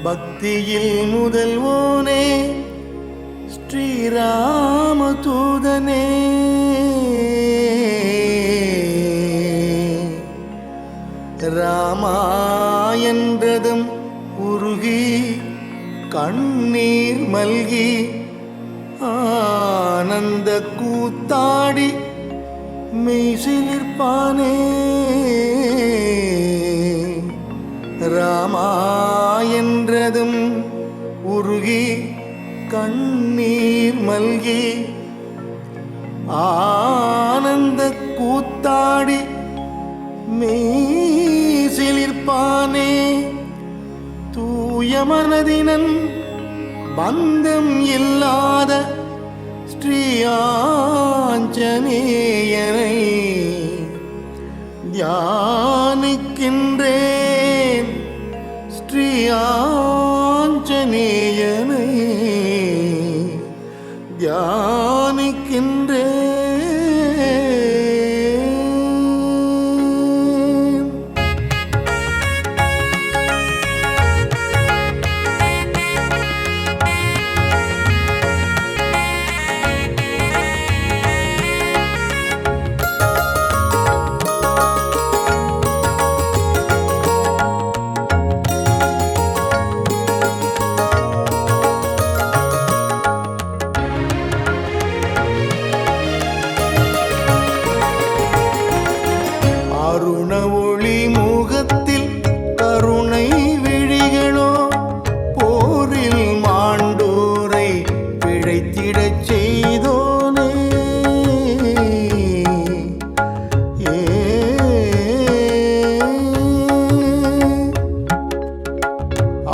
பக்தியில் முதல்வோனே ஸ்ரீராம தூதனே, ராமா என்றதும் உருகி கண்ணீர் மல்கி ஆனந்த கூத்தாடி மெய்சிலிர்ப்பானே. ராமா என்றதும் உருகி கண்ணீர் மல்கி ஆனந்த கூத்தாடி மெய்சிலிர்ப்பானே. தூய மனதினன் பந்தம் இல்லாத ஸ்ரீ ஆஞ்சநேயனை தியானிக்கின்றேன். ஸ்ரீ ஆஞ்சநேயனை தியானிக்கின்றேன். அருண ஒளி முகத்தில் கருணை விழிகளோ போரில் மாண்டோரை பிழைத்திடச் செய்தோனே.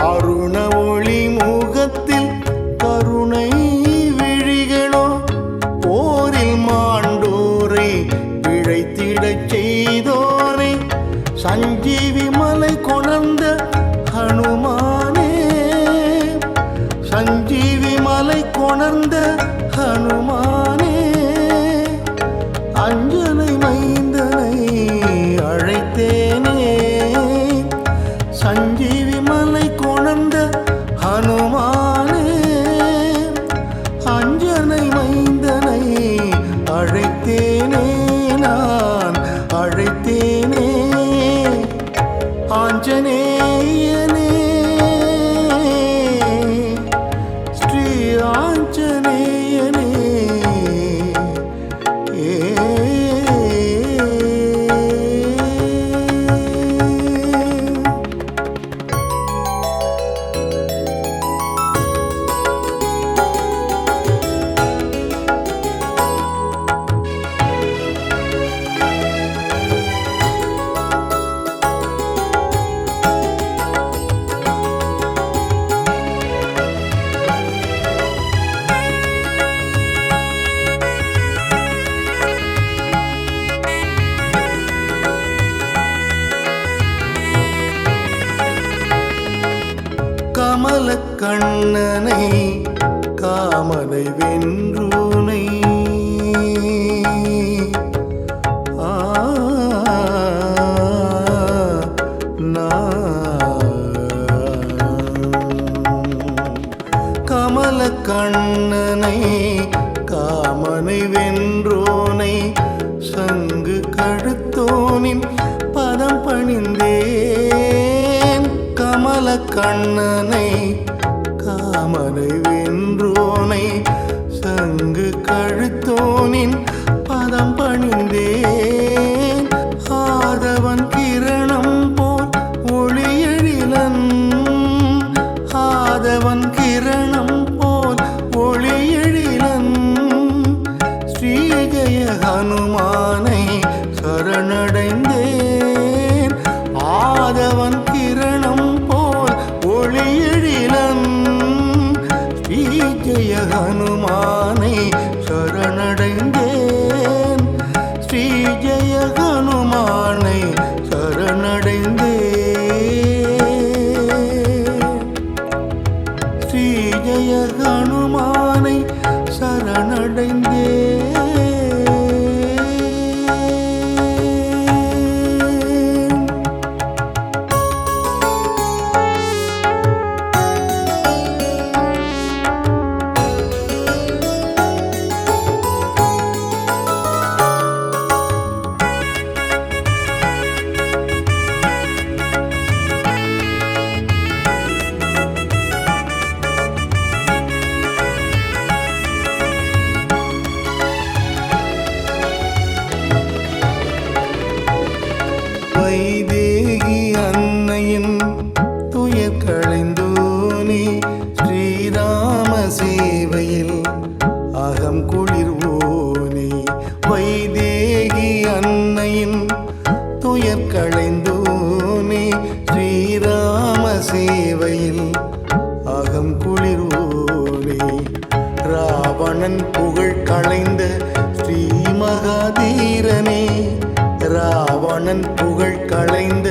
அருண ஒளி முகத்தில் கருணை விழிகளோ போரில் மாண்டோரை பிழைத்திடச் செய்தோனே. சஞ்சீவி மலை கொணர்ந்த ஹனுமானே, சஞ்சீவி மலை கொணர்ந்த ஹனுமானே, அஞ்சனை மைந்தனை அழைத்தேனே. சஞ்சீவி மலை கொணர்ந்த ஹனுமானே, அஞ்சனை மைந்தனை அழைத்தேனே, நான் அழைத்தேனே. ஆஞ்சநேயனே, ஸ்ரீ ஆஞ்சநேயனே, கமல கண்ணனை காமனை வென்றூனை, கமல கண்ணனை காமனை வென்றோனை சங்கு கழுத்தோனின் பதம் பணிந்தேன். கமல கண்ணனை காமனை வென்றோனை சங்கு கழுத்தோனின் பதம் பணிந்தேன். ஆதவன் கிரணம் போல் ஒளியெழிலன், ஆதவன் கிரணம் போல் ஒளியெழிலன், ஸ்ரீ ஜெய ஹனுமானை சரணடைந்தேன். ஆதவன் கிரணம் போல் ஒளியெழிலன், ஸ்ரீ ஜெய ஹனுமானை சரணடைந்தேன். ஸ்ரீ ஜெய ஹனுமானை சரணடைந்தேன். ஸ்ரீ ஜெய ஹனுமானை சரணடைந்தேன். வைதேகி அன்னையின் துயர் களைந்தோனே ஸ்ரீராம சேவையில் அகம் குளிர்வோனே வைதேகி அன்னையின் துயர் களைந்தோனே ஸ்ரீராம சேவையில் அகம் குளிர்வோனே ராவணன் புகழ் களைந்த ஸ்ரீ மகாதீரனே ராவணன் புகழ் களைந்த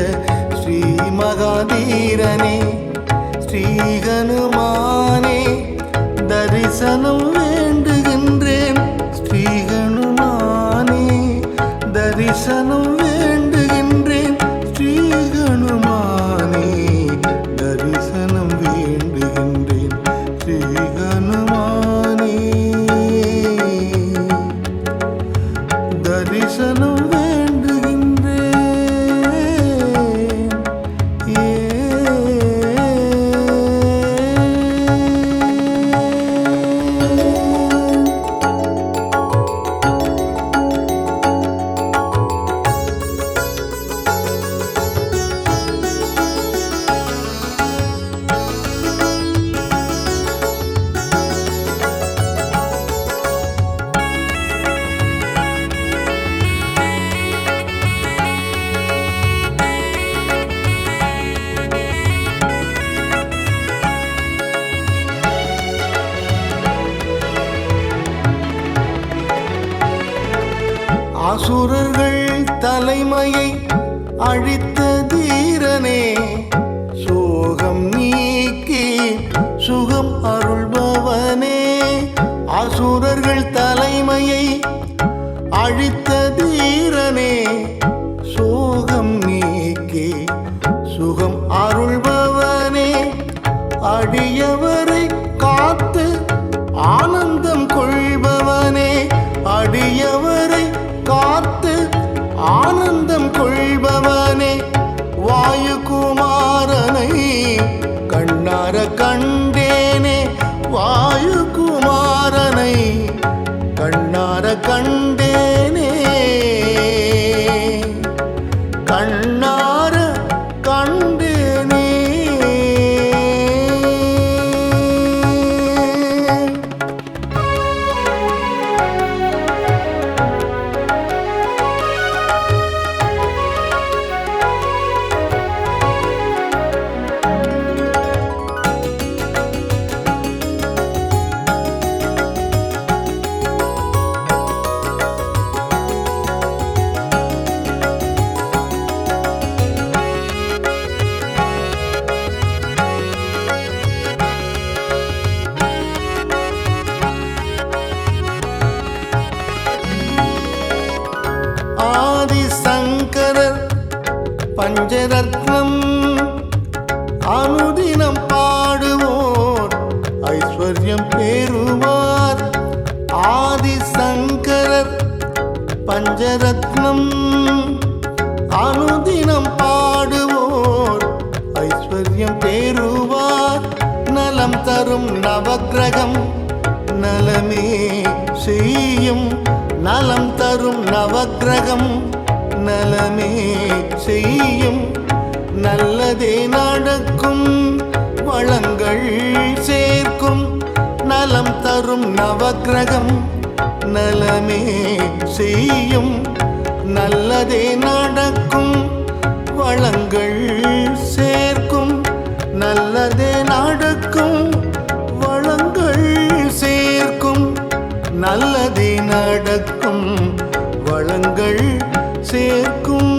ஸ்ரீ மகாதீரனே ஸ்ரீஹனுமானே தரிசனம் வேண்டுகின்றேன் ஸ்ரீஹனுமானே தரிசனம் வேண்டுகின்றேன் ஸ்ரீஹனுமானே தரிசனம் வேண்டுகின்றேன் ஸ்ரீஹனுமானே தரிசனம் அசுரர்கள் தலைமையை அழித்த தீரனே சோகம் நீக்கி சுகம் அருள்பவனே அசுரர்கள் தலைமையை அழித்த தீரனே சோகம் நீக்கி சுகம் அருள்பவனே அடியவரை காத்து ஆனந்தம் கொள்பவனே அடியவரை காத்து ஆனந்தம் கொள்பவனே வாயுகுமாரனை கண்ணார கண்டேனே வாயுகுமாரனை கண்ணார கண்டேனே கண்ணார கண்டேனே ஆதிசங்கரர் பஞ்சரத்னம் அனுதினம் பாடுவோர் ஐஸ்வர்யம் பெறுவார் ஆதிசங்கரர் பஞ்சரத்னம் அனுதினம் பாடுவோர் ஐஸ்வர்யம் பெறுவார் நலம் தரும் நவக்கிரகம் நலமே செய்யும் நலம் தரும் நவக்கிரகம் நலமே செய்யும் நல்லதே நடக்கும் வளங்கள் சேர்க்கும் நலம் தரும் நவக்கிரகம் நலமே செய்யும் நல்லதே நடக்கும் வளங்கள் சேர்க்கும் நல்லதே நடக்கும் வளங்கள் சேர்க்கும் நல்லதே நடக்கும் வளங்கள் சேர்க்கும்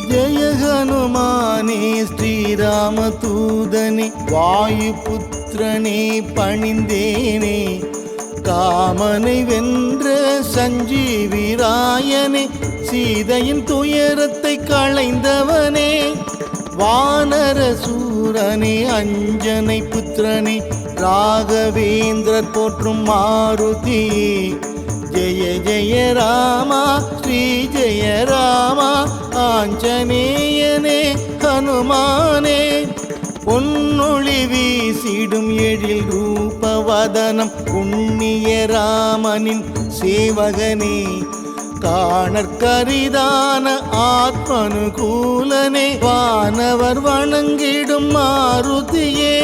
ஜெய ஹனுமானே ஸ்ரீராமதூதனே வாயுபுத்திரனே பணிந்தேனே காமனை வென்ற சஞ்சீவிராயனே, சீதையின் துயரத்தை களைந்தவனே, வானர சூரனே, அஞ்சனை புத்திரனே, ராகவேந்திரர் போற்றும் மாருதி. ஜெய ஜெய ராமா ஸ்ரீ ஜெய ராமா ஆஞ்சநேயனே ஹனுமானே, பொன்னொளி வீசிடும் எழில் ரூபவதனம் புண்ணிய ராமனின் சேவகனே, காணற்கரிதான ஆத்மனுகூலனே, வானவர் வணங்கிடும் மாருதியே,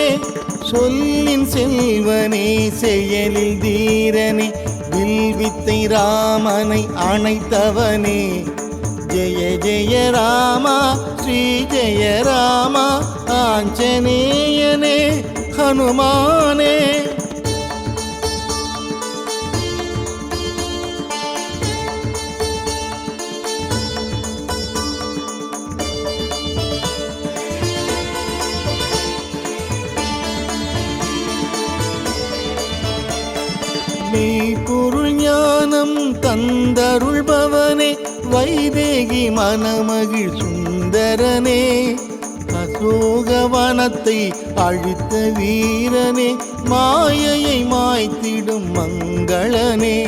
சொல்லின் செல்வனே, செயலில் தீரனே, வில்வித்தை ராமனை அணைத்தவனே. ஜெய ஜெய ராமா ஸ்ரீ ஜெய ராமா ஆஞ்சநேயனே ஹனுமானே. மெய்ப்பொருள் ஞானம் தந்தருள்பவனே, வைதேகி மணமகிழ் சுந்தரனே, அசோகவனத்தை அழித்த வீரனே, மாயையை மாய்த்திடும் மங்களனே,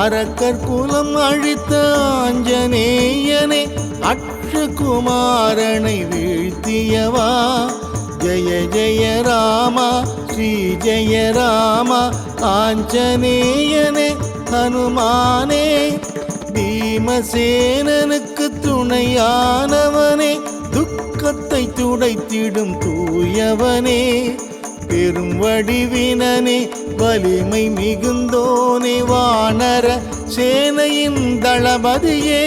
அரக்கர் குலம் அழித்த ஆஞ்சநேயனே, அக்ஷகுமாரனை வீழ்த்தியவா. ஜெய ஜெய ராமா ஸ்ரீ ஜெய ராமா ஆஞ்சநேயனே ஹனுமானே, பீமசேனனுக்கு துணையானவனே, துக்கத்தை துடைத்திடும் தூயவனே, பெரும் வடிவினனே, வலிமை மிகுந்தோனே, வானர சேனையின் தளபதியே,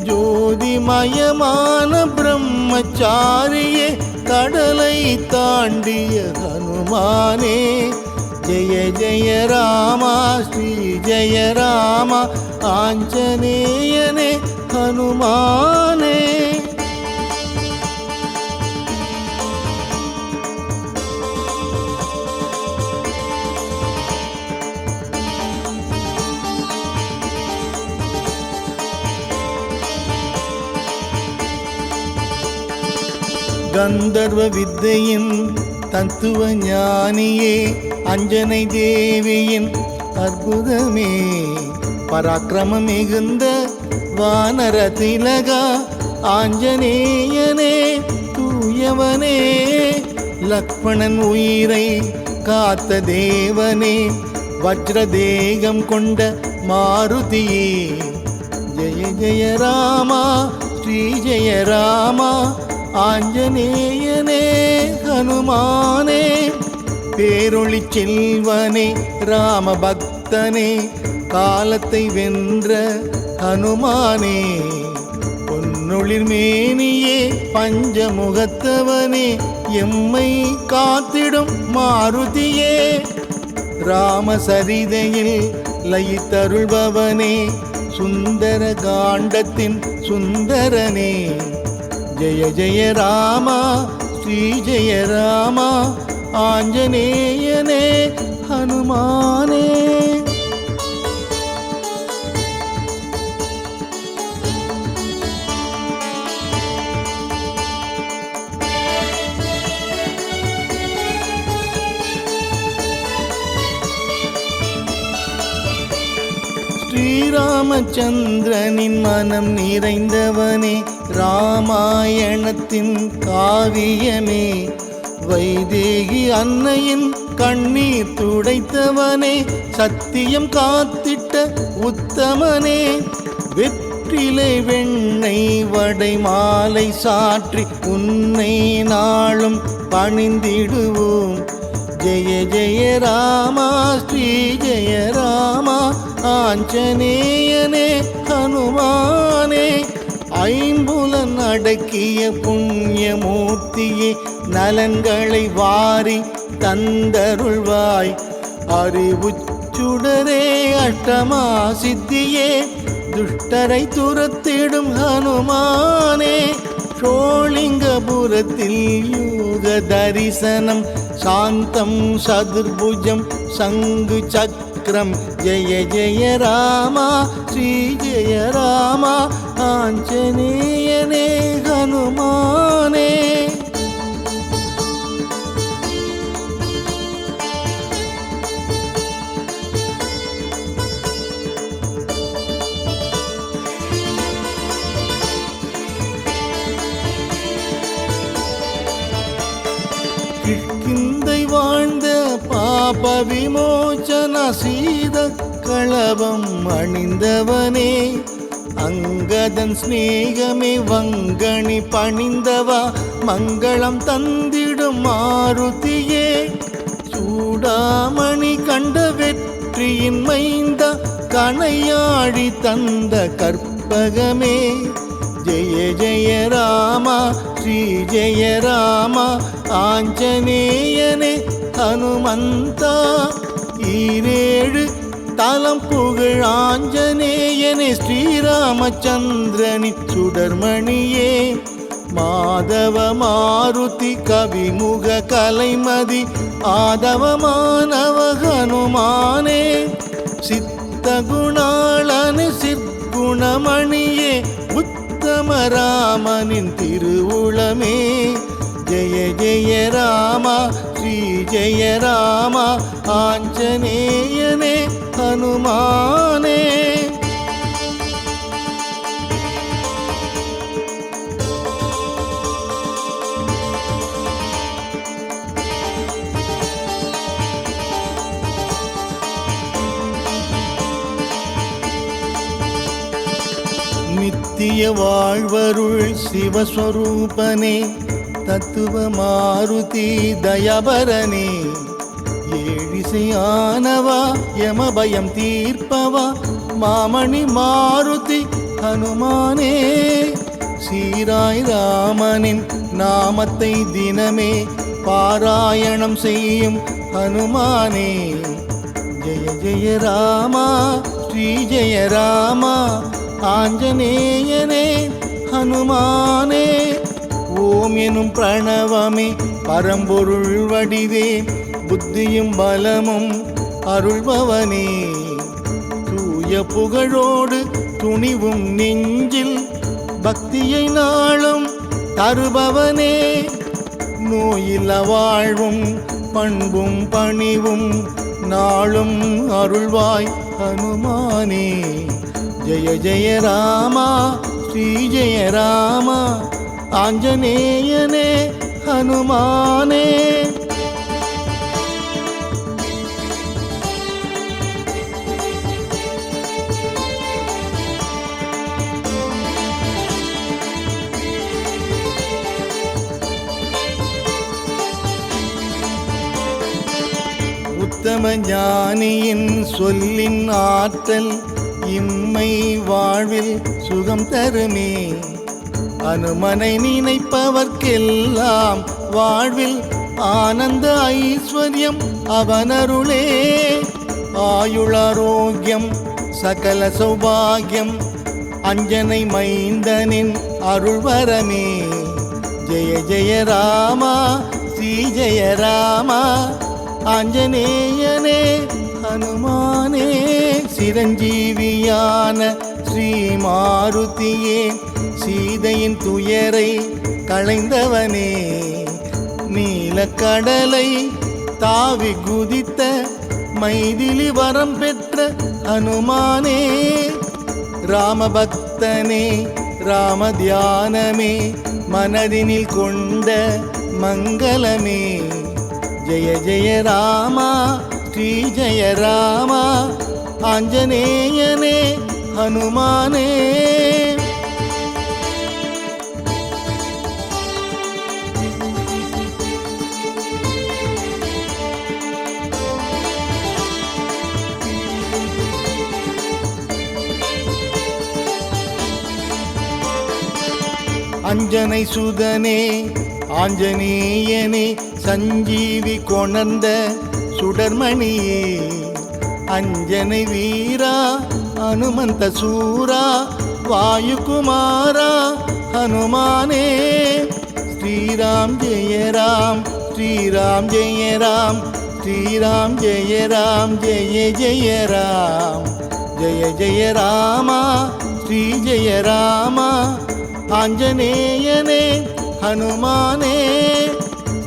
ஜோதிமயமான பிரம்மச்சாரியே, கடலை தாண்டிய ஹனுமானே. ஜெய ஜெய ராமா ஸ்ரீ ஜெய ராமா ஆஞ்சநேயனே ஹனுமானே. கந்தர்வ வித்தையின் தத்துவ ஞானியே, அஞ்சனை தேவியின் அற்புதமே, பராக்கிரமம் மிகுந்த வானர திலகா ஆஞ்சநேயனே தூயவனே, லக்ஷ்மணன் உயிரை காத்த தேவனே, வஜ்ரதேகம் கொண்ட மாருதியே. ஜெய ஜெய ராமா ஸ்ரீ ஜெய ராமா ஆஞ்சநேயனே ஹனுமானே, பேரொளி செல்வனே ராம பக்தனே, காலத்தை வென்ற ஹனுமானே, பொன்னொளிர் மேனியே பஞ்சமுகத்தவனே, எம்மை காத்திடும் மாருதியே, ராமசரிதையில் லயித்தருள்பவனே, சுந்தர காண்டத்தின் சுந்தரனே. ஜெய ஜெய ராமா ஸ்ரீ ஜெய ராமா ஆஞ்சநேயனே ஹனுமானே. ஸ்ரீராமச்சந்திரனின் மனம் நிறைந்தவனே, ராமாயணத்தின் காவியமே, வைதேகி அன்னையின் கண்ணீர் துடைத்தவனே, சத்தியம் காத்திட்ட உத்தமனே, வெற்றிலை வெண்ணெய் வடை மாலை சாற்றி உன்னை நாளும் பணிந்திடுவோம். ஜெய ஜெய ராமா ஸ்ரீ ஜெய ராமா ஆஞ்சநேயனே ஹனுமானே, ஐம்புலன் அடக்கிய புண்ணியமூர்த்தியே, நலன்களை வாரி தந்தருள்வாய். அறிவுச்சுடரே அஷ்டமா சித்தியே, துஷ்டரை துரத்திடும் ஹனுமானே, ஷோலிங்கபுரத்தில் யோக தரிசனம், சாந்தம் சதுர்புஜம் சங்கு சக்கர சக்கரம் ஜெய ஜெய ராமா ஸ்ரீ ஜெய ராமா ஆஞ்சநேயனே ஹனுமானே. கிஷ்கிந்தை வாழ்ந்த பாப விமோச்சன சீத களபம் அணிந்தவனே, அங்கதன் ஸ்நேகமே வங்கணி பணிந்தவா மங்களம் தந்திடும் மாருதியே, சூடாமணி கண்ட வெற்றியின் மைந்த கணையாழி தந்த கற்பகமே, ஜெய ஜெய ராமா ஸ்ரீ ஜெய ராமா ஆஞ்சநேயனே ஹனுமந்தா. ஈரேழு தலம் புகழ் ஆஞ்சநேயனே ஸ்ரீராமச்சந்திரனின் சுடர்மணியே, மாதவ மாருதி கவிமுக கலைமதி ஆதவமானவ ஹனுமானே, சித்த குணாளனு சிற்குணமணியே உத்தம ராமனின் திருவுளமே, ஜெய ஜெய ராமா ஸ்ரீ ஜெய ராமா ஆஞ்சநேயனே ஹனுமானே. நித்திய வாழ்வருள் சிவஸ்வரூபனே, தத்துவ மாருதி தயபரனே, ஏழிசையானவா யமபயம் தீர்ப்பவா மாமணி மாருதி ஹனுமானே, சீராய் ராமனின் நாமத்தை தினமே பாராயணம் செய்யும் ஹனுமானே, ஜெய ஜெய ராமா ஸ்ரீ ஜெய ராமா ஆஞ்சநேயனே ஹனுமானே. ஓம் எனும் பிரணவமே பரம்பொருள் வடிவே, புத்தியும் பலமும் அருள்பவனே, தூய புகழோடு துணிவும் நெஞ்சில் பக்தியை நாளும் தருபவனே, நோயில்ல வாழ்வும் பண்பும் பணிவும் நாளும் அருள்வாய் ஹனுமானே, ஜெய ஜெய ராமா ஸ்ரீ ஜெய ராமா ஆஞ்சநேயனே ஹனுமானே. உத்தம ஞானியின் சொல்லின் ஆற்றல் இம்மை வாழ்வில் சுகம் தருமே, அனுமனை நினைப்பவர்க்கெல்லாம் வாழ்வில் ஆனந்த ஐஸ்வர்யம் அவனருளே, ஆயுளாரோக்கியம் சகல சௌபாகியம் அஞ்சனை மைந்தனின் அருள்வரமே, ஜெய ஜெய ராமா ஸ்ரீ ஜெய ராமா ஆஞ்சநேயனே ஹனுமானே. சிரஞ்சீவியான ஸ்ரீ மாருதியே, சீதையின் துயரை களைந்தவனே, நீலக்கடலை தாவி குதித்த மைதிலி வரம் பெற்ற ஹனுமானே, ராமபக்தனே ராம தியானமே மனதினில் கொண்ட மங்களமே, ஜெய ஜெய ராமா ஸ்ரீ ஜெய ராமா ஆஞ்சநேயனே ஹனுமானே. அஞ்சனை சுதனே ஆஞ்சநேயனே, சஞ்சீவி கொணர்ந்த சுடர்மணியே, அஞ்சனை வீரா ஹனுமந்த சூரா வாயுகுமாரா ஹனுமானே, ஸ்ரீராம் ஜெய ராம் ஸ்ரீராம் ஜெய ராம் श्रीराम जय राम जय जय राम जय जय राम श्री जय राम आंजनेयने हनुमाने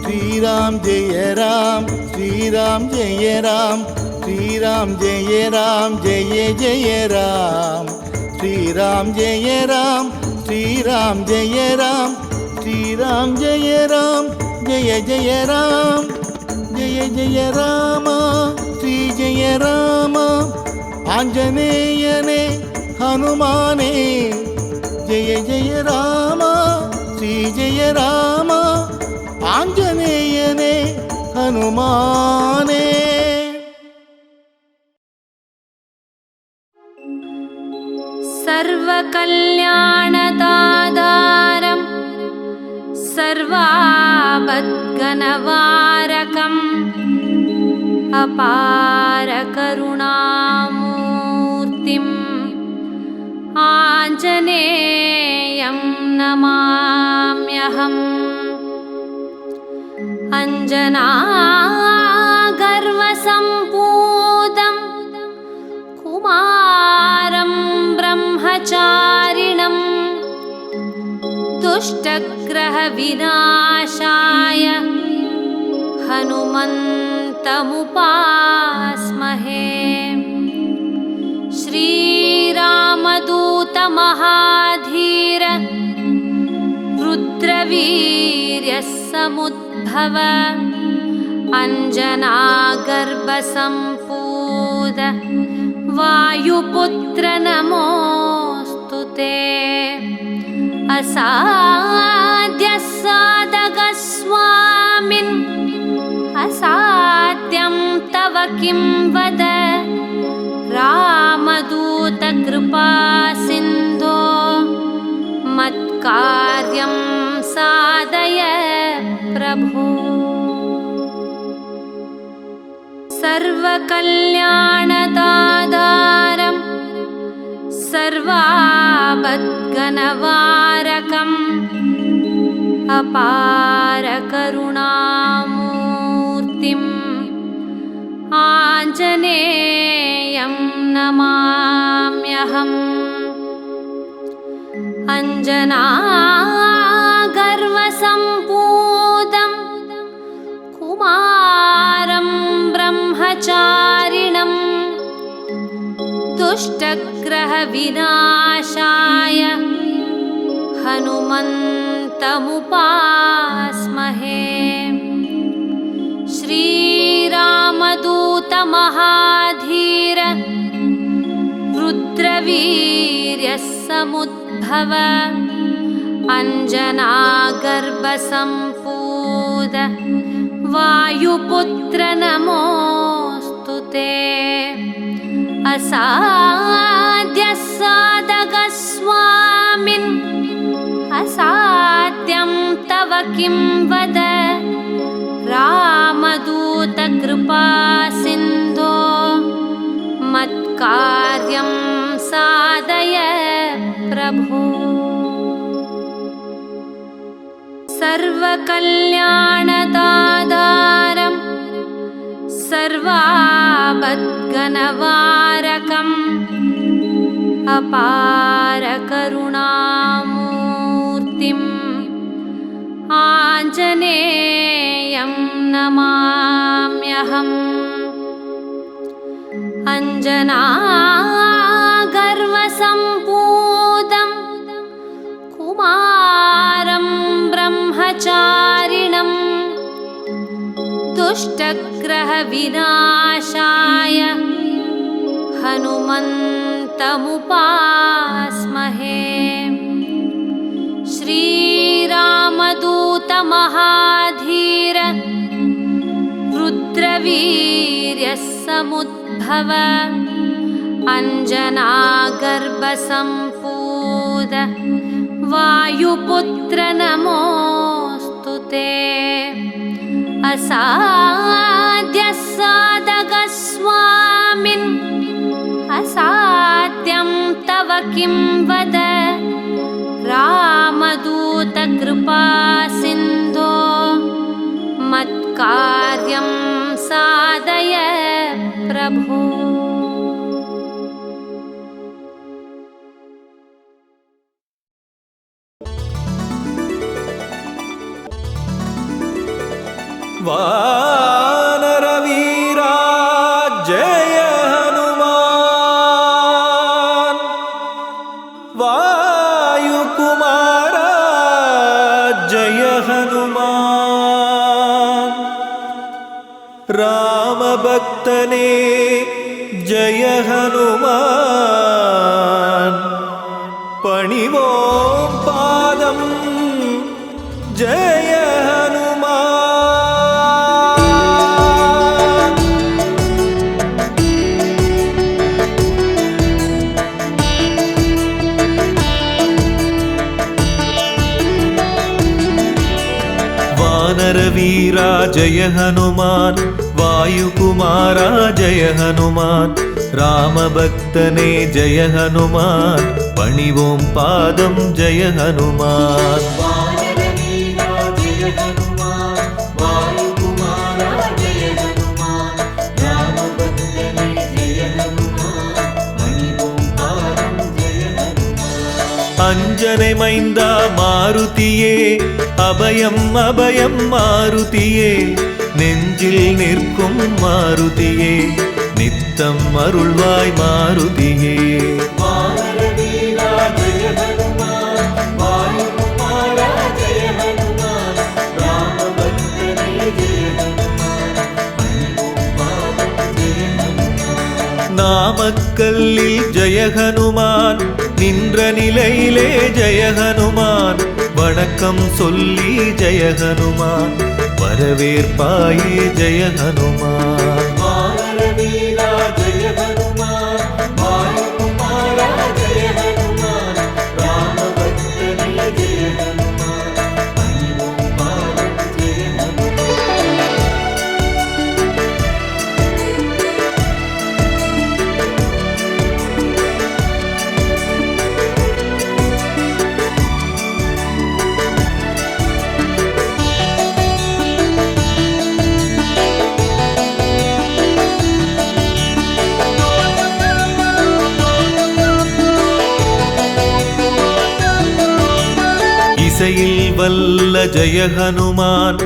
श्रीराम जय राम श्रीराम जय राम श्रीराम जय राम जय जय राम श्रीराम जय राम श्रीराम जय राम श्रीराम जय राम जय जय राम जय जय राम श्री जय राम आंजनेयने हनुमाने जय जय राम श्री जय राम आंजनेयने हनुमाने। सर्वकल्याणदातारं सर्वापद्घ्नवारकम् अपार करुणामूर्तिम् आञ्जनेयं नमाम्यहम्। अञ्जनागर्वसम्पूतं कुमारं ब्रह्मचारिणं दुष्टग्रहविनाशाय हनुमन्तमुपास्महे। श्रीरामदूतमहाधीर रुद्रवीर्यसमुद्भव अञ्जनागर्भसम्पूत वायुपुत्र नमोऽस्तु ते। असाध्यसाधकस्वामिन् असाध्यं तव किं वद रामदूतकृपासिन्धो मत्कार्यं साधय प्रभो। सर्वकल्याणदातारं सर्वापद्घ्नवारकम् अपार करुणामूर्तिम् आञ्जनेयं नमाम्यहम्। अञ्जनागर्वसम्पूतं कुमारं ब्रह्मचारिणं दुष्टग्रहविनाशाय हनुमन्तमुपास्महे। श्रीरामदूतमहाधीर रुद्रवीर्यसमुद्भव अञ्जनागर्भसम्पूत वायुपुत्र नमोऽस्तु ते। असाध्यसाधकस्वामिन् असाध्यं तव किं वद रामदूतकृपासिन्धो मत्कार्यं साधय प्रभो। सर्वकल्याणदातारं सर्वापद्घ्नवारकम् अपार करुणामूर्तिम् आञ्जनेयं नमाम्यहम्। अञ्जनागर्वसम्पूतं कुमारं ब्रह्मचारिणं दुष्टग्रहविनाशाय हनुमन्तमुपास्महे। श्रीरामदूतमहाधीर रुद्रवीर्यसमुद्भव अञ्जनागर्भसम्पूत वायुपुत्र नमोऽस्तु ते। असाध्यसाधकस्वामिन् असाध्यं तव किं वद रामदूतकृपासिन्धो मत्कार्यं साधय वानरवीरा जय हनुमान वायुकुमारा जय हनुमान रामभक्तने जय हनुमान पणिवों पादं जय हनुमान वानरवीरा जय हनुमान वायुकुमारा जय हनुमान रामभक्तने जय हनुमान पणिवों पादं जय हनुमान वानरवीरा जय हनुमान वायुकुमारा जय हनुमान रामभक्तने जय हनुमान पणिवों पादं जय हनुमान अंजने मैंदा मारुतिये अभयं अभयं मारुतिये நெஞ்சில் நிற்கும் மாருதியே நித்தம் அருள்வாய் மாருதியே வானரவீரா ஜெய ஹனுமான் வாயுகுமாரா ஜெய ஹனுமான் ராமபக்தனே ஜெய ஹனுமான் பணிவோம் பாதம் ஜெய ஹனுமான் நாமக்கல்லில் ஜெய ஹனுமான் நின்ற நிலையிலே ஜெய ஹனுமான் வணக்கம் சொல்லி ஜெய ஹனுமான் வரவேற்பாயே ஜெய ஹனுமான் வானரவீரா ஜெய ஹனுமான் வாயுகுமாரா ஜெய ஹனுமான் ராமபக்தனே ஜெய ஹனுமான் பணிவோம் பாதம் ஜெய ஹனுமான் இசையில் வல்ல ஜெய ஹனுமான்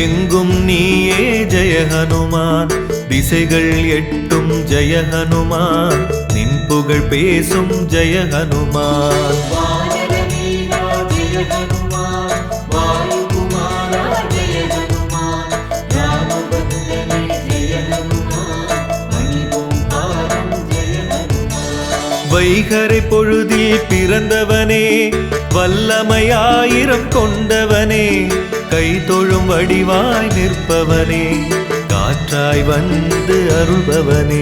எங்கும் நீயே ஜெய ஹனுமான் திசைகள் எட்டும் ஜெய ஹனுமான் நின் புகழ் பேசும் ஜெய ஹனுமான் வானரவீரா ஜெய ஹனுமான் வாயுகுமாரா ஜெய ஹனுமான் ராமபக்தனே ஜெய ஹனுமான் பணிவோம் பாதம் ஜெய ஹனுமான் வைகரை பொழுதில் பிறந்தவனே வல்லமையாயிரம் கொண்டவனே கை தொழும் வடிவாய் நிற்பவனே காற்றாய் வந்து அருள்பவனே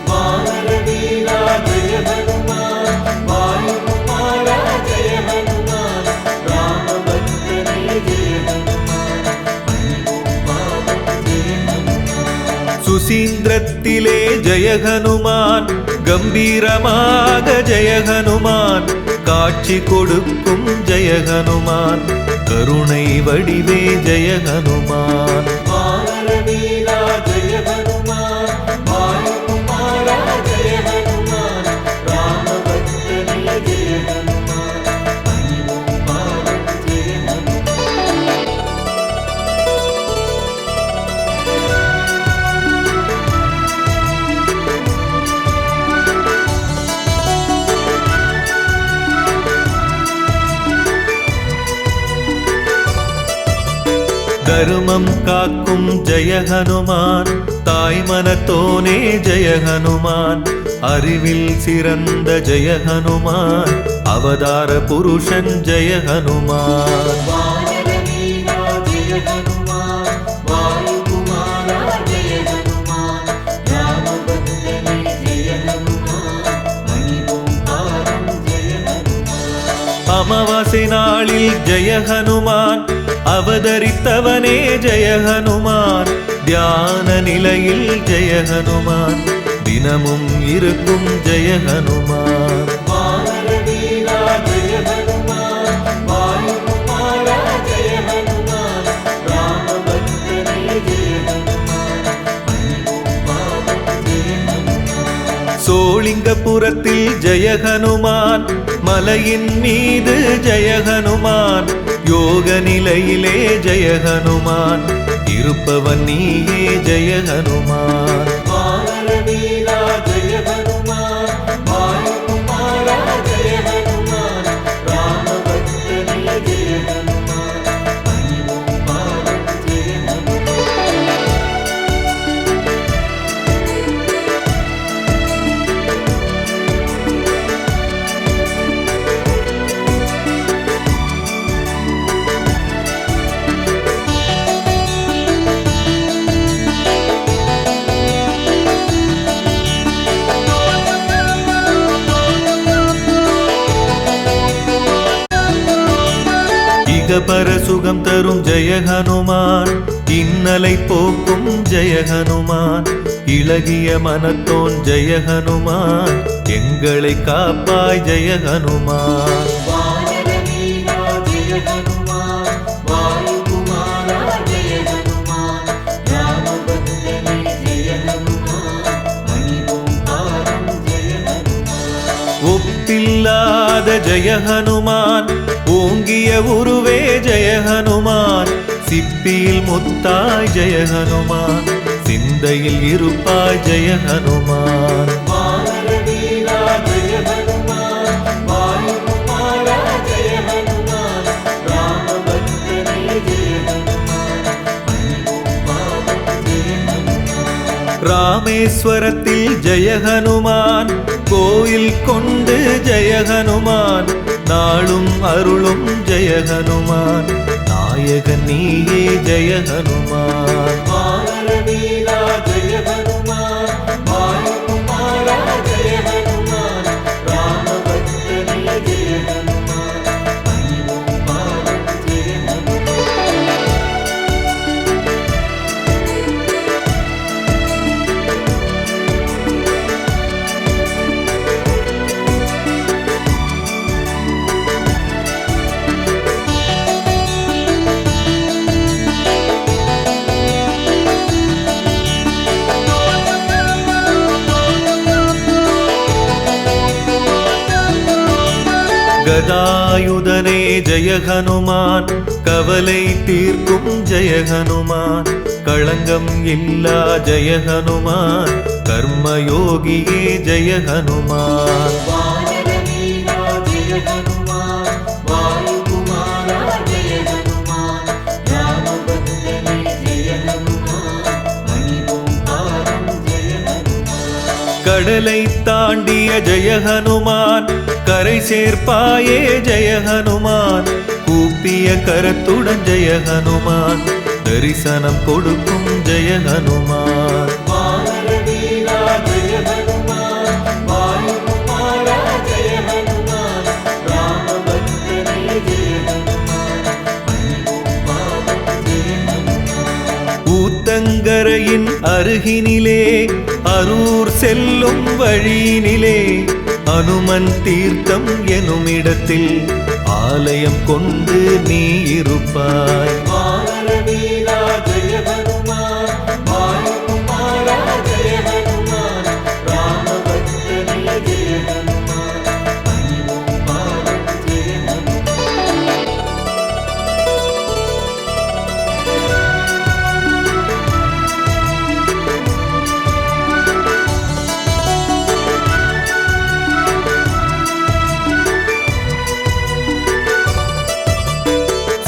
வானரவீரா ஜெய ஹனுமான் வாயுகுமாரா ஜெய ஹனுமான் ராமபக்தனே ஜெய ஹனுமான் பணிவோம் பாதம் ஜெய ஹனுமான் சுசீந்திரத்திலே ஜெய ஹனுமான் கம்பீரமாக ஜெய ஹனுமான் காட்சி கொடுக்கும் ஜெய ஹனுமான் கருணை வடிவே ஜெய ஹனுமான் வானரவீரா ஜெய ஹனுமான் வாயுகுமாரா ஜெய ஹனுமான் ராமபக்தனே ஜெய ஹனுமான் பணிவோம் பாதம் ஜெய ஹனுமான் தருமம் காக்கும் ஜெய ஹனுமான் தாய் மனத்தோனே ஜெய ஹனுமான் அறிவில் சிறந்த ஜெய ஹனுமான் அவதார புருஷன் ஜெய ஹனுமான் வானரவீரா ஜெய ஹனுமான் வாயுகுமாரா ஜெய ஹனுமான் ராமபக்தனே ஜெய ஹனுமான் பணிவோம் பாதம் ஜெய ஹனுமான் அமாவாசை நாளில் ஜெய ஹனுமான் அவதரித்தவனே ஜெய ஹனுமான் தியான நிலையில் ஜெய ஹனுமான் தினமும் இருக்கும் ஜெய ஹனுமான் வானரவீரா ஜெய ஹனுமான் வாயுகுமாரா ஜெய ஹனுமான் ராமபக்தனே ஜெய ஹனுமான் பணிவோம் பாதம் ஜெய ஹனுமான் சோளிங்கபுரத்தில் ஜெய ஹனுமான் மலையின் மீது ஜெய ஹனுமான் யோக நிலையிலே ஜெய ஹனுமான் இருப்பவன் நீயே ஜெய ஹனுமான். வானர வீரா ஜெய ஹனுமான், வாயுகுமாரா ஜெய ஹனுமான், ராமபக்தனே ஜெய ஹனுமான், பணிவோம் பாதம் ஜெய ஹனுமான். இகபர சுகம் தரும் ஜெய ஹனுமான், இன்னலை போக்கும் ஜெய ஹனுமான், இளகிய மனத்தோன் ஜெய ஹனுமான், எங்களை காப்பாய் ஜெய ஹனுமான். வானர வீரா ஜெய ஹனுமான், வாயுகுமாரா ஜெய ஹனுமான், ராமபக்தனே ஜெய ஹனுமான், பணிவோம் பாதம் ஜெய ஹனுமான். ஒப்பில்லாத ஜெய ஹனுமான், ஓங்கிய உருவே ஜெய ஹனுமான், சிப்பியில் முத்தாய் ஜெய ஹனுமான், சிந்தையில் இருப்பாய் ஜெய ஹனுமான். வானர வீரா ஜெய ஹனுமான், வாயுகுமாரா ஜெய ஹனுமான், ராமபக்தனே ஜெய ஹனுமான், பணிவோம் பாதம் ஜெய ஹனுமான். ராமேஸ்வரத்தில் ஜெய ஹனுமான், கோயில் கொண்டு ஜெய ஹனுமான், நாளும் அருளும் ஜெய ஹனுமான், நாயகன் நீயே ஜெய ஹனுமான். வானர வீரா ஜெய ஹனுமான், வாயுகுமாரா ஜெய ஹனுமான், ராமபக்தனே ஜெய ஹனுமான், பணிவோம் பாதம் ஜெய ஹனுமான். கதாயுதனே ஜெய ஹனுமான், கவலை தீர்க்கும் ஜெய ஹனுமான், களங்கம் இல்லா ஜெய ஹனுமான், கர்மயோகியே ஜெய ஹனுமான். வானர வீரா ஜெய ஹனுமான், வாயுகுமாரா ஜெய ஹனுமான், ராமபக்தனே ஜெய ஹனுமான், பணிவோம் பாதம் ஜெய ஹனுமான். கடலை தாண்டிய ஜெய ஹனுமான், கரை சேர்ப்பாயே ஜெய ஹனுமான், கூப்பிய கரத்துடன் ஜெய ஹனுமான், தரிசனம் கொடுக்கும் ஜெய ஹனுமான். வானர வீரா ஜெய ஹனுமான், வாயுகுமாரா ஜெய ஹனுமான், ராமபக்தனே ஜெய ஹனுமான், பணிவோம் பாதம் ஜெய ஹனுமான். ஊத்தங்கரையின் அருகினிலே, அரூர் செல்லும் வழியினிலே, அனுமன் தீர்த்தம் எனுமிடத்தில் ஆலயம் கொண்டு நீ இருப்பாய். வானர வீரா ஜெய ஹனுமான், வாயுகுமாரா ஜெய ஹனுமான், ராமபக்தனே ஜெய ஹனுமான், பணிவோம் பாதம் ஜெய ஹனுமான்.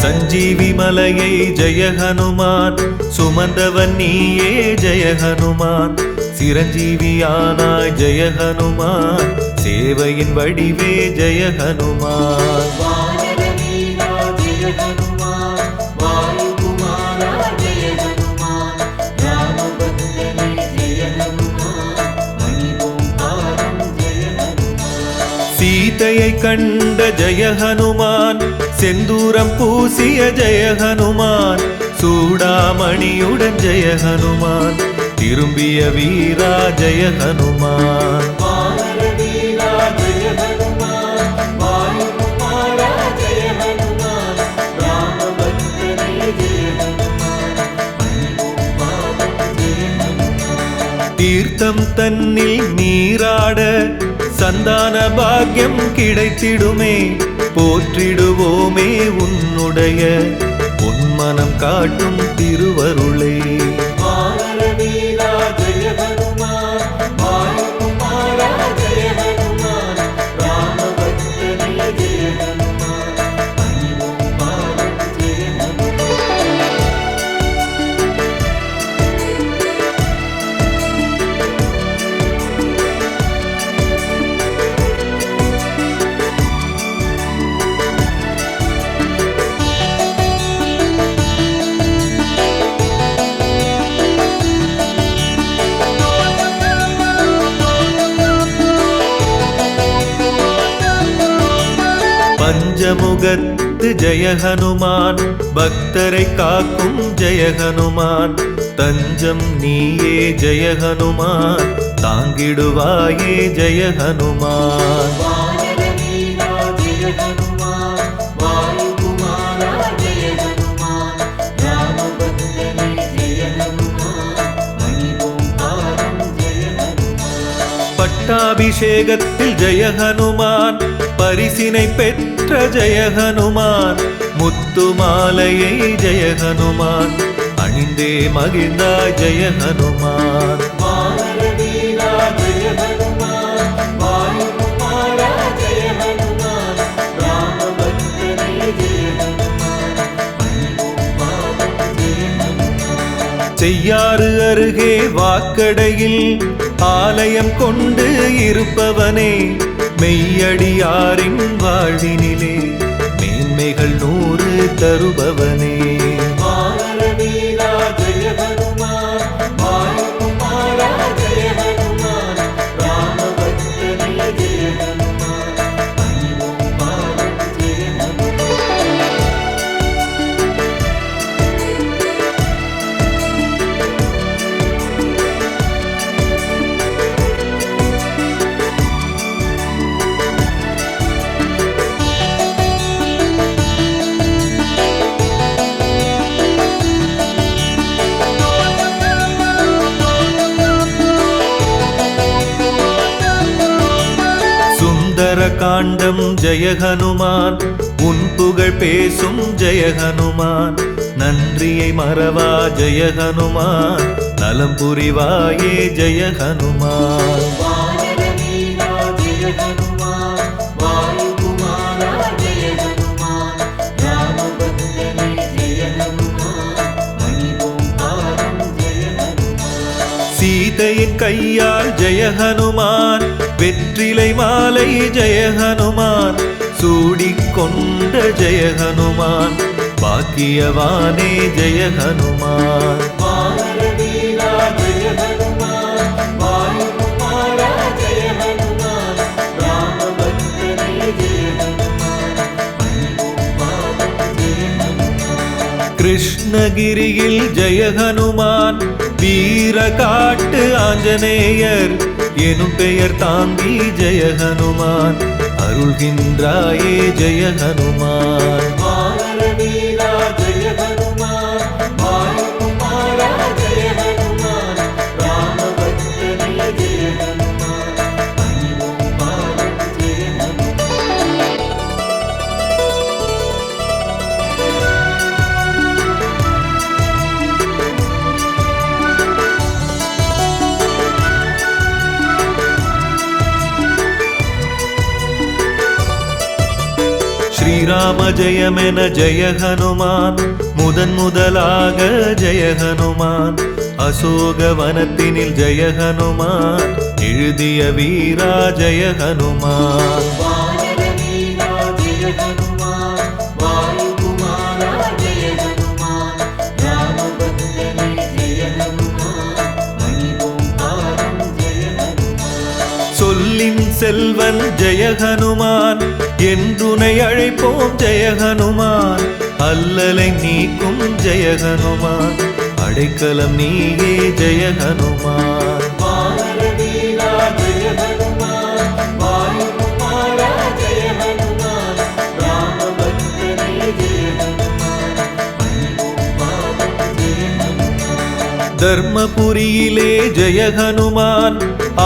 சஞ்சீவி மலையை ஜெய ஹனுமான், சுமந்தவன் நீயே ஜெய ஹனுமான், சிரஞ்சீவியானாய் ஜெய ஹனுமான், சேவையின் வடிவே ஜெய ஹனுமான். வானர வீரா ஜெய ஹனுமான், வாயுகுமாரா ஜெய ஹனுமான், ராமபக்தனே ஜெய ஹனுமான், பணிவோம் பாதம் ஜெய ஹனுமான். சீதையை கண்ட ஜெய ஹனுமான், செந்தூரம் பூசிய ஜெய ஹனுமான், சூடாமணியுடன் ஜெய ஹனுமான், திரும்பிய வீரா ஜெய ஹனுமான். வானர வீரா ஜெய ஹனுமான், வாயுகுமாரா ஜெய ஹனுமான், ராமபக்தனே ஜெய ஹனுமான், பணிவோம் பாதம் ஜெய ஹனுமான். தீர்த்தம் தன்னில் நீராட சந்தான பாக்கியம் கிடைத்திடுமே, போற்றிடுவோமே உன்னுடைய பொன்மன ஞானம் காட்டும் திருவருளே. வானர வீரா ஜெய ஹனுமான், வாயுகுமாரா ஜெய ஹனுமான், ராமபக்தனே ஜெய ஹனுமான், பணிவோம் பாதம் ஜெய ஹனுமான். பஞ்சமுகத்து ஜெய ஹனுமான், பக்தரை காக்கும் ஜெய ஹனுமான், தஞ்சம் நீயே ஜெய ஹனுமான், தாங்கிடுவாயே ஜெய ஹனுமான். வானர வீரா ஜெய ஹனுமான், வாயுகுமாரா ஜெய ஹனுமான், ராமபக்தனே ஜெய ஹனுமான், பணிவோம் பாதம் ஜெய ஹனுமான். பட்டாபிஷேகத்தில் ஜெய ஹனுமான், பரிசினை பெற்ற ஜெய ஹனுமான், முத்து மாலையை ஜெய ஹனுமான், அணிந்தே மகிழ்ந்தாய் ஜெய ஹனுமான். வானர வீரா ஜெய ஹனுமான், வாயுகுமாரா ஜெய ஹனுமான், ராமபக்தனே ஜெய ஹனுமான், பணிவோம் பாதம் ஜெய ஹனுமான். செய்யாறு அருகே வாக்கடையில் ஆலயம் கொண்டு இருப்பவனே, மெய்யடியாரின் வாழ்வினிலே மேன்மைகள் 100 தருபவனே. வானர வீரா ஜெய ஹனுமான், வாயுகுமாரா ஜெய ஹனுமான், ராமபக்தனே ஜெய ஹனுமான், பணிவோம் பாதம் ஜெய ஹனுமான். சுந்தர காண்டம் ஜெய ஹனுமான், உன் புகழ் பேசும் ஜெய ஹனுமான், நன்றியை மறவா ஜெய ஹனுமான், நலம் புரிவாயே ஜெய ஹனுமான். வானர வீரா ஜெய ஹனுமான், வாயுகுமாரா ஜெய ஹனுமான், ராமபக்தனே ஜெய ஹனுமான், பணிவோம் பாதம் ஜெய ஹனுமான். சீதையின் கையால் ஜெய ஹனுமான், வெற்றிலை மாலை ஜெய ஹனுமான், சூடிக்கொண்ட ஜெய ஹனுமான், பாக்கியவானே ஜெய ஹனுமான். வானர வீரா ஜெய ஹனுமான், வாயுகுமாரா ஜெய ஹனுமான், ராமபக்தனே ஜெய ஹனுமான், பணிவோம் பாதம் ஜெய ஹனுமான். கிருஷ்ணகிரியில் ஜெய ஹனுமான், வீர காட்டு ஆஞ்சநேயர் எனும் பெயர் தாங்கி ஜெய ஹனுமான், அருள்கின்றாயே ஜெய ஹனுமான். வானர வீரா ஜெய ஹனுமான், வாயுகுமாரா ஜெய ஹனுமான், ராமபக்தனே ஜெய ஹனுமான், பணிவோம் பாதம் ஜெய ஹனுமான். ஸ்ரீராம ஜெயமென ஜெய ஹனுமான், முதலாக ஜெய ஹனுமான், அசோக வனத்தினில் ஜெய ஹனுமான், எழுதிய வீரா ஜெய ஹனுமான். வானர வீரா ஜெய ஹனுமான், வாயுகுமாரா ஜெய ஹனுமான், ராமபக்தனே ஜெய ஹனுமான், பணிவோம் பாதம் ஜெய ஹனுமான். சொல்லின் செல்வன் ஜெய ஹனுமான், என்றுனை அழைப்போம் ஜெய ஹனுமான், அல்லலை நீக்கும் ஜெய ஹனுமான், அடைக்கலம் நீயே ஜெய ஹனுமான். வானர வீரா ஜெய ஹனுமான், வாயுகுமாரா ஜெய ஹனுமான், ராமபக்தனே ஜெய ஹனுமான், பணிவோம் பாதம் ஜெய ஹனுமான். தர்மபுரியிலே ஜெய ஹனுமான்,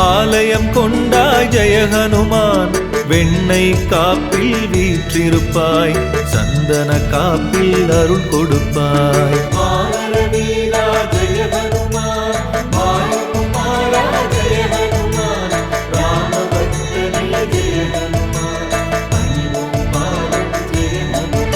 ஆலயம் கொண்டாய் ஜெய ஹனுமான், வெண்ணை காப்பில் வீற்றிருப்பாய், சந்த சந்தன காப்பில் அருள் கொடுப்பாய். வானரவீரா ஜெய ஹனுமான், வாயுகுமாரா ஜெய ஹனுமான், ராமபக்தனே ஜெய ஹனுமான், பணிவோம் பாதம் ஜெய ஹனுமான்.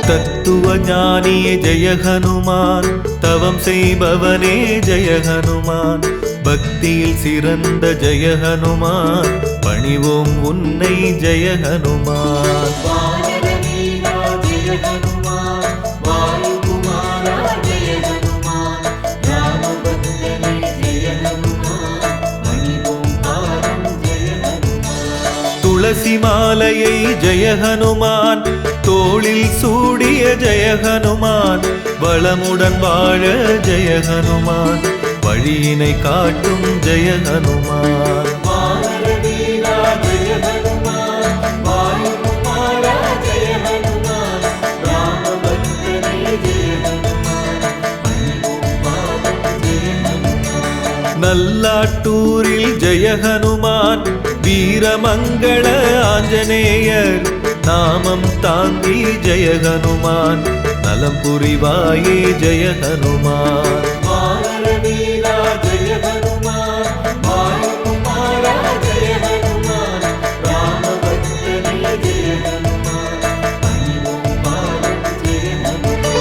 தத்துவ ஞானியே ஜெய ஹனுமான், தவம் செய்பவனே ஜெய ஹனுமான், பக்தியில் சிறந்த ஜெய ஹனுமான், பணிவோம் உன்னை ஜெய ஹனுமான். வானரவீரா ஜெய ஹனுமான், வாயுகுமாரா ஜெய ஹனுமான், ராமபக்தனே ஜெய ஹனுமான், பணிவோம் பாதம் ஜெய ஹனுமான். துளசி மாலையை ஜெய ஹனுமான், தோளில் சூடிய ஜெய ஹனுமான், வளமுடன் வாழ ஜெய ஹனுமான், வழியினை காட்டும் ஜெய ஹனுமான். வானரவீரா ஜெய ஹனுமான், வாயுகுமாரா ஜெய ஹனுமான், ராமபக்தனே ஜெய ஹனுமான், பணிவோம் பாதம் ஜெய ஹனுமான். நல்லாட்டூரில் ஜெய ஹனுமான், வீரமங்கள ஆஞ்சநேயர், நாமம் தாங்கி ஜெய ஹனுமான், நலம் புரிவாயே ஜெய ஹனுமான். வானரவீரா ஜெய ஹனுமான், வாயுகுமாரா ஜெய ஹனுமான், ராமபக்தனே ஜெய ஹனுமான், பணிவோம் பாதம் ஜெய ஹனுமான்.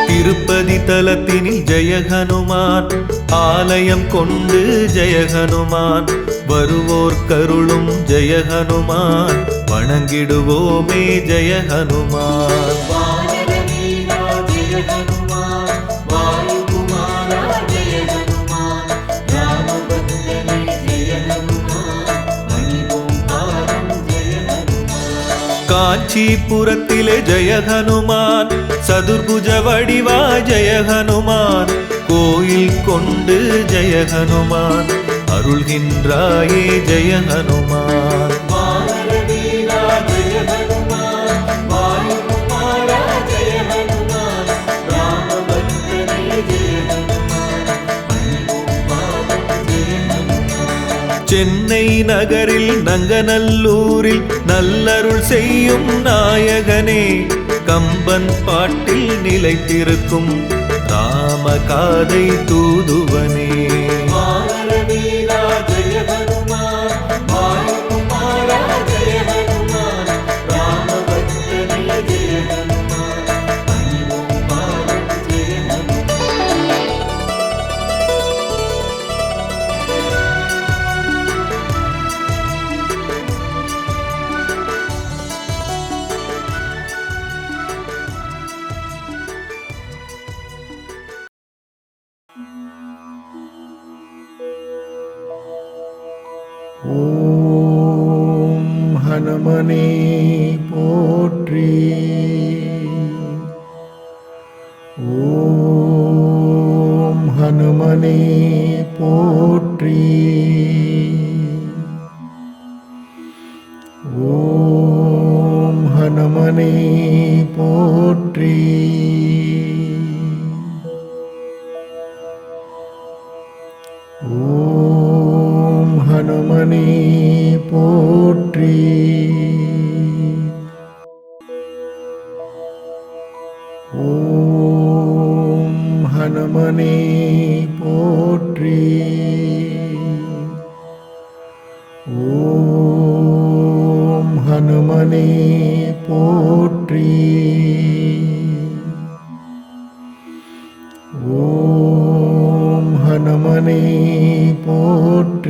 திருப்பதி தலத்தினில் ஜெய ஹனுமான், ஆலயம் கொண்டு ஜெய ஹனுமான், வருவோர் கருளும் ஜெய ஹனுமான், வணங்கிடுவோமே ஜெய ஹனுமான். வானரவீரா ஜெய ஹனுமான், வாயுகுமாரா ஜெய ஹனுமான், ராமபக்தனே ஜெய ஹனுமான், பணிவோம் பாதம் ஜெய ஹனுமான். காஞ்சிபுரத்திலே ஜெய ஹனுமான், சதுர்புஜ வடிவா ஜெய ஹனுமான், கோயில் கொண்டு ஜெய ஹனுமான், அருள்கின்றாயே ஜெய ஹனுமான். வானரவீரா ஜெய ஹனுமான், வாயுகுமாரா ஜெய ஹனுமான், ராமபக்தனே ஜெய ஹனுமான், பணிவோம் பாதம் ஜெய ஹனுமான். சென்னை நகரில் நங்கநல்லூரில் நல்லருள் செய்யும் நாயகனே, கம்பன் பாட்டில் நிலைத்திருக்கும் ராமகாதை தூதுவனே. வானரவீரா ஜெய ஹனுமான், வாயுகுமாரா ஜெய ஹனுமான், ராமபக்தனே ஜெய ஹனுமான், பணிவோம் பாதம் ஜெய ஹனுமான். ஓம் ஹனுமனே போற்றி. ஓம் ஹனுமனே போற்றி. ஓம் ஹனுமனே போற்றி. ஓம் ஹனுமனே போற்றி. ஓம் ஹனுமனே போற்றி. ஓம் ஹனுமனே போற்றி. ஓம் ஹனுமனே போற்றி.